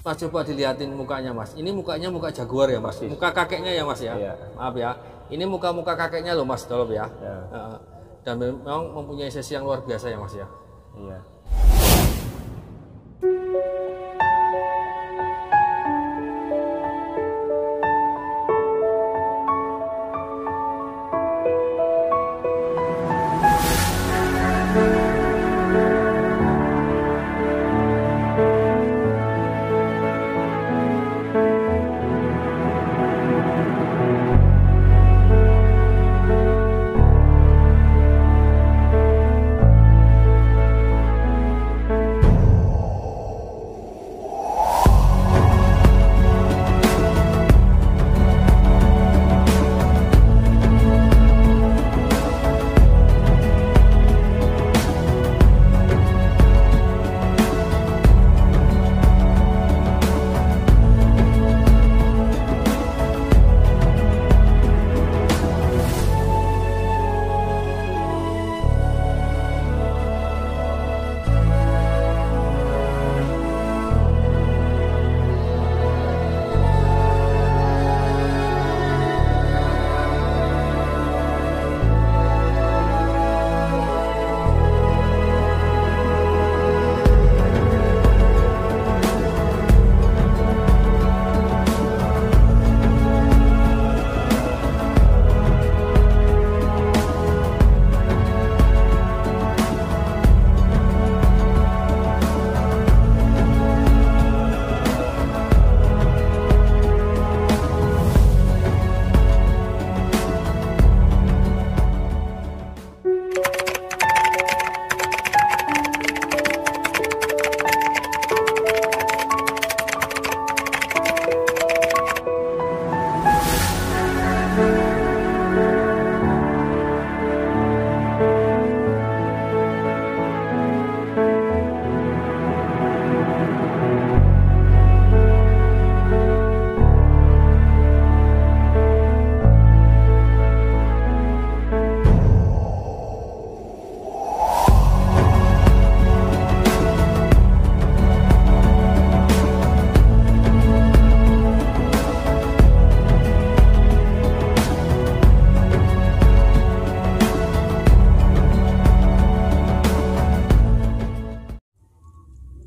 Mas coba dilihatin mukanya Mas. Ini mukanya muka jaguar ya Mas. Muka kakeknya ya Mas ya. Iya. Maaf ya. Ini muka-muka kakeknya loh Mas Dolop ya. Ya. Dan memang mempunyai sesi yang luar biasa ya Mas ya. Iya.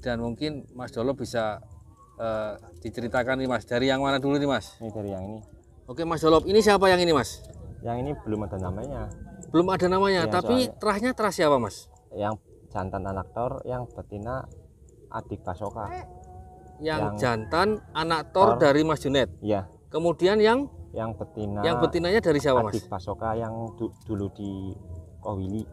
Dan mungkin Mas Dolop bisa diceritakan nih Mas, dari yang mana dulu nih Mas? Ini dari yang ini. Oke Mas Dolop, ini siapa yang ini Mas? Yang ini belum ada namanya. Belum ada namanya, Iya, tapi soalnya terahnya terah siapa Mas? yang jantan anak tor, yang betina adik Pasoka. Yang jantan anak tor dari Mas Junet. Iya. Kemudian yang betinanya dari siapa Mas? Adik Pasoka yang dulu di Kohwili.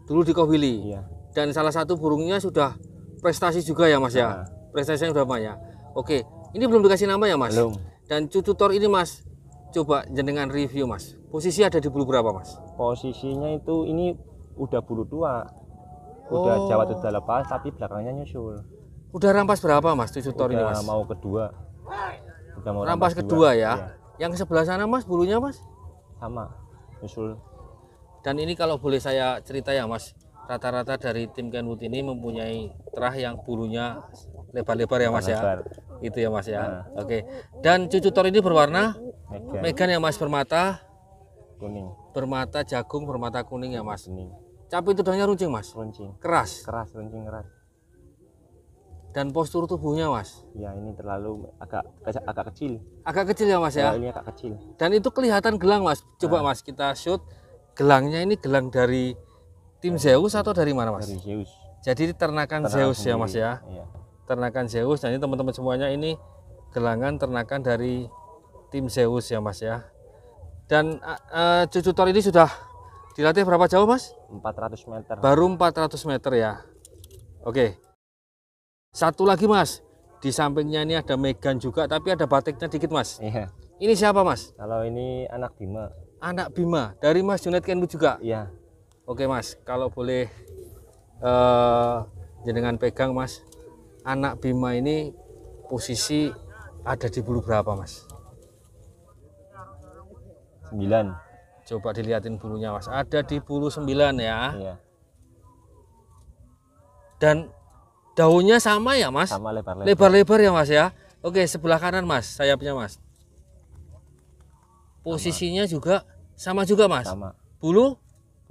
Dulu di Kohwili. Iya. Dan salah satu burungnya sudah prestasi juga ya Mas ya. Nah. Prestasinya sudah banyak. Oke, ini belum dikasih nama ya Mas? Belum. Dan cucu tor ini Mas, coba jenengan review Mas. Posisi ada di bulu berapa Mas? Posisinya itu ini udah bulu tua. Udah Jawa udah lepas tapi belakangnya nyusul. Udah rampas berapa Mas cucu tor ini Mas? Mau kedua. Udah mau rampas kedua ya. Iya. Yang sebelah sana Mas bulunya Mas? Sama. Nyusul. Dan ini kalau boleh saya cerita ya Mas, rata-rata dari tim Kenwood ini mempunyai terah yang bulunya lebar-lebar ya Mas ya. Itu ya Mas ya. Oke. Dan cucu tor ini berwarna Megan ya Mas, bermata kuning. Bermata jagung, bermata kuning ya Mas. Kuning. Capit tudahnya runcing Mas. Runcing. Keras. Keras, runcing keras. Dan postur tubuhnya Mas. Ya ini terlalu agak kecil. Agak kecil ya Mas ya. Ini agak kecil. Dan itu kelihatan gelang Mas. Coba Mas kita shoot. Gelangnya ini gelang dari tim Zeus atau dari mana Mas? Dari Zeus. Jadi ternakan Zeus ya Mas ya. Iya. Ternakan Zeus. Dan ini teman-teman semuanya ini gelangan ternakan dari tim Zeus ya Mas ya. Dan cucu tor ini sudah dilatih berapa jauh Mas? 400 meter. Baru 400 meter ya. Oke. Satu lagi Mas. Di sampingnya ini ada Megan juga, tapi ada batiknya dikit Mas. Iya. Ini siapa Mas? Kalau ini anak Bima. Anak Bima dari Mas Junet Kenwood juga. Iya. Oke Mas, kalau boleh jenengan pegang Mas, anak Bima ini posisi ada di bulu berapa Mas? 9. Coba dilihatin bulunya Mas, ada di bulu 9 ya. Iya. Dan Daunnya sama ya Mas? Sama lebar-lebar. Lebar-lebar ya Mas ya. Oke, sebelah kanan Mas, sayapnya Mas. Posisinya juga sama juga Mas. Sama. Bulu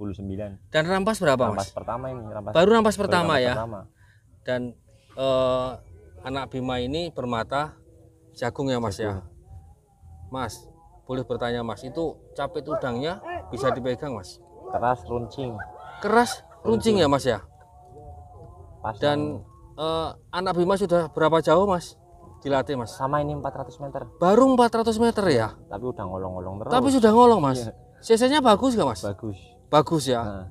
9. dan rampas berapa Rampas Mas? pertama ini, Baru rampas baru pertama rampas ya. pertama. Dan anak Bima ini bermata jagung ya Mas ya. Mas, boleh bertanya Mas, itu capit udangnya bisa dipegang Mas? Keras, runcing. Keras, runcing ya Mas ya. Pasang. Dan anak Bima sudah berapa jauh Mas dilatih Mas? Sama ini 400 meter. Baru 400 meter ya. Tapi udah ngolong-ngolong terus. Tapi sudah ngolong Mas. Iya. CC-nya bagus gak Mas? Bagus. Bagus ya. Nah,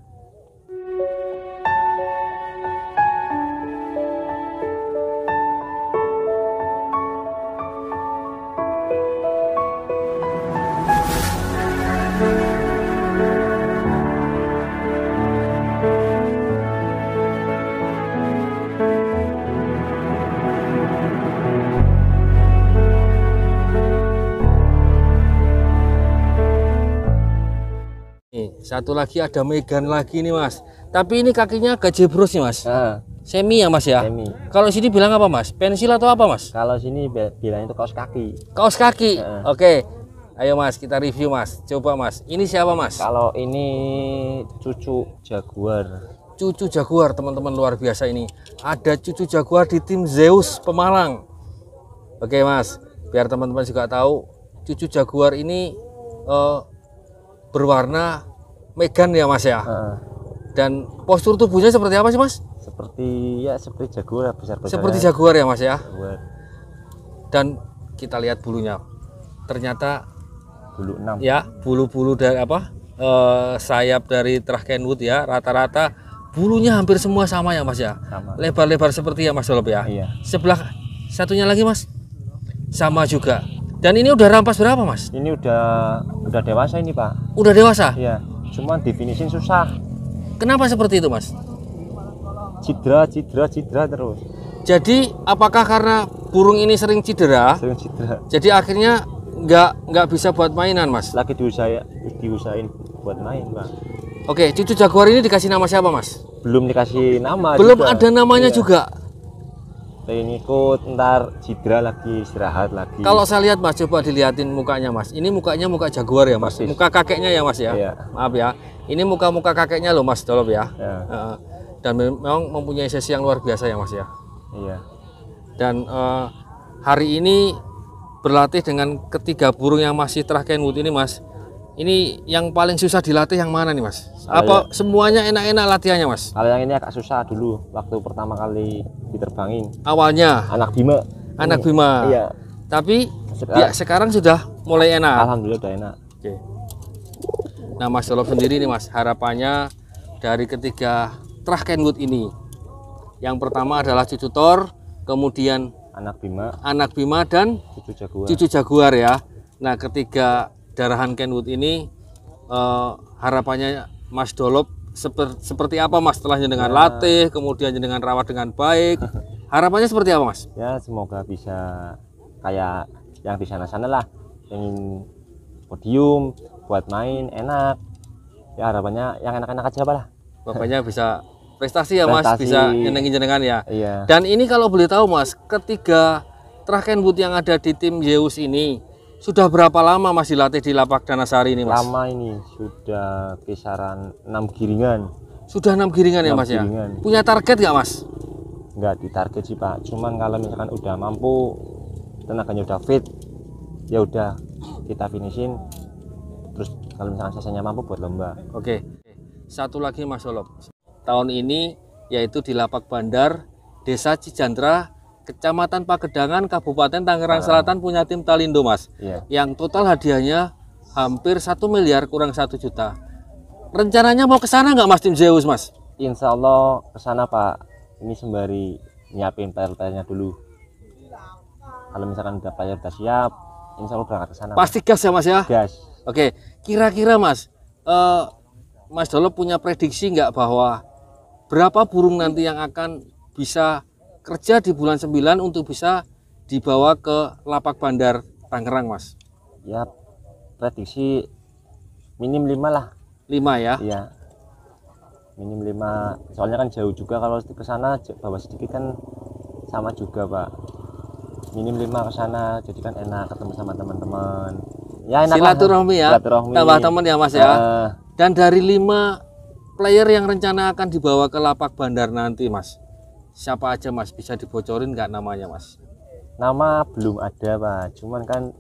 Nih, satu lagi ada Megan lagi nih Mas. Tapi ini kakinya agak jebros nih Mas. Semi ya Mas ya. semi. Kalau sini bilang apa Mas? Pensil atau apa Mas? Kalau sini bilangnya itu kaos kaki. Kaos kaki. Heeh. Oke. Ayo Mas, kita review Mas. Coba Mas. Ini siapa Mas? Kalau ini cucu jaguar. Cucu jaguar teman-teman, luar biasa ini. Ada cucu jaguar di tim Zeus Pemalang. Oke Mas, biar teman-teman juga tahu, cucu jaguar ini berwarna Megan ya Mas ya. Heeh. Dan postur tubuhnya seperti apa sih Mas? Seperti jaguar besar-besar. Seperti jaguar ya Mas ya. Jaguar. Dan kita lihat bulunya. Ternyata Bulu 6. ya bulu-bulu dari apa? Sayap dari Trach Kenwood ya, rata-rata bulunya hampir semua sama ya Mas ya. Sama. Lebar-lebar seperti ya Mas Dolop ya. Iya. Sebelah satunya lagi Mas. Sama juga. Dan ini udah rampas berapa Mas? Ini udah dewasa ini, Pak. Udah dewasa? Iya. Cuma definisin susah. Kenapa seperti itu Mas? Cedera terus. Jadi apakah karena burung ini sering cedera, Sering cedera. jadi akhirnya nggak bisa buat mainan Mas? Lagi diusahain buat main, Pak. Oke, cucu jaguar ini dikasih nama siapa Mas? Belum dikasih nama. Belum juga. ada namanya Iya. juga. Ini ikut ntar cedera lagi, istirahat lagi. Kalau saya lihat Mas, coba dilihatin mukanya Mas. Ini mukanya muka jaguar ya Mas. Persis. Muka kakeknya ya Mas ya. Iya. Maaf ya. Ini muka-muka kakeknya loh Mas Dolop ya. Ya. Dan memang mempunyai sesi yang luar biasa ya Mas ya. Iya. Dan hari ini berlatih dengan ketiga burung yang masih Trach Kenwood ini Mas. Ini yang paling susah dilatih yang mana nih Mas? Apa semuanya enak-enak latihannya Mas? Kalau yang ini agak susah dulu waktu pertama kali diterbangin. Awalnya Anak Bima. anak Bima. Iya. Tapi Sekarang- sekarang sudah mulai enak. Alhamdulillah udah enak. Oke. Nah Mas Dolop sendiri nih Mas, harapannya dari ketiga Trach Kenwood ini. Yang pertama adalah cucu Thor, kemudian Anak Bima, anak Bima dan cucu jaguar. cucu jaguar ya. Nah ketiga darahan Kenwood ini harapannya Mas Dolop seperti apa Mas setelahnya dengan latih, kemudian dengan rawat dengan baik. Harapannya seperti apa Mas? Ya semoga bisa kayak yang di sana-sana lah, ingin podium buat main enak. Ya harapannya yang enak-enak aja lah. Bapaknya bisa prestasi ya Mas, Prestasi. bisa nyenengin jenengan ya. Iya. Dan ini kalau boleh tahu Mas, ketiga Trach Kenwood yang ada di tim Zeus ini sudah berapa lama Mas dilatih di Lapak Danasari ini Mas? Lama ini sudah kisaran 6 giringan. Sudah 6 giringan ya 6 Mas ya? giringan. Punya target nggak Mas? Nggak ditarget sih Pak, cuman kalau misalkan udah mampu, tenaganya udah fit, ya udah kita finishin. Terus kalau misalkan sisanya mampu buat lomba. Oke. Satu lagi Mas Dolop. Tahun ini yaitu di Lapak Bandar, Desa Cijandra, Kecamatan Pagedangan, Kabupaten Tangerang Selatan punya tim Talindo Mas. Iya. Yang total hadiahnya hampir 1 miliar kurang 1 juta. Rencananya mau ke sana nggak Mas tim Zeus Mas? Insya Allah kesana Pak. Ini sembari nyiapin player-playernya dulu. Kalau misalkan udah player udah siap, insya Allah berangkat ke sana. Pasti gas ya Mas ya? Gas. Oke, kira-kira Mas, Mas Dolop punya prediksi nggak bahwa berapa burung nanti yang akan bisa kerja di bulan 9 untuk bisa dibawa ke Lapak Bandar Tangerang Mas? Ya prediksi minim 5 lah. 5 ya? Iya. minim 5, soalnya kan jauh juga, kalau ke sana bawa sedikit kan sama juga Pak, minim 5 ke sana, jadi kan enak ketemu sama teman-teman ya, enak Silaturahmi ya, tambah teman ya Mas ya. Dan dari 5 player yang rencana akan dibawa ke lapak bandar nanti Mas, siapa aja Mas, bisa dibocorin nggak namanya Mas? Nama belum ada Pak, cuman kan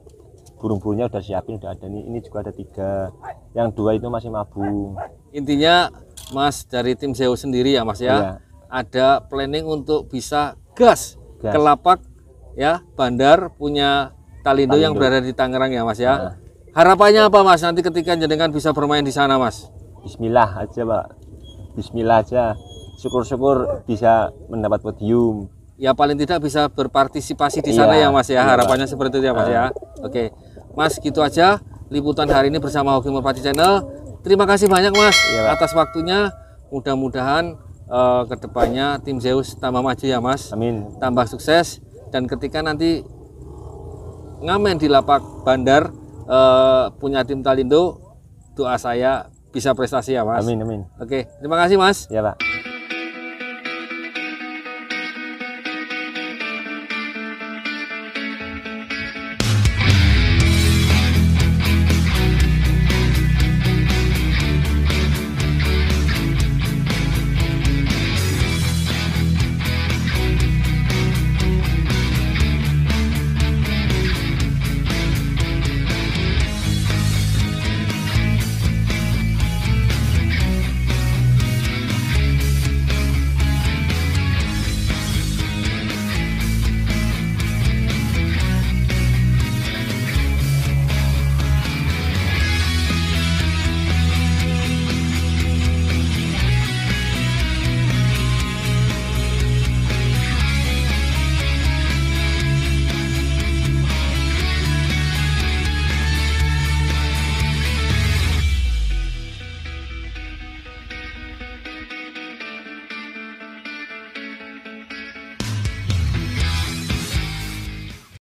burung-burungnya udah siapin, udah ada nih, ini juga ada 3, yang 2 itu masih mabung. Intinya Mas dari tim Zeus sendiri ya Mas ya, Iya. ada planning untuk bisa gas Gas. ke lapak ya bandar punya Talindo yang berada di Tangerang ya Mas ya. Harapannya apa Mas nanti ketika jenengan bisa bermain di sana Mas? Bismillah aja Pak, Bismillah aja, syukur-syukur bisa mendapat podium. Ya paling tidak bisa berpartisipasi di sana Iya, ya Mas ya, iya, harapannya seperti itu ya Mas ya. Oke Mas, gitu aja liputan hari ini bersama Hoki Merpati Channel. Terima kasih banyak Mas Iya, Pak. atas waktunya. Mudah-mudahan kedepannya tim Zeus tambah maju ya Mas, Amin. tambah sukses, dan ketika nanti ngamen di lapak bandar punya tim Talindo, doa saya bisa prestasi ya Mas. Amin, amin. Oke, terima kasih Mas. Ya Pak.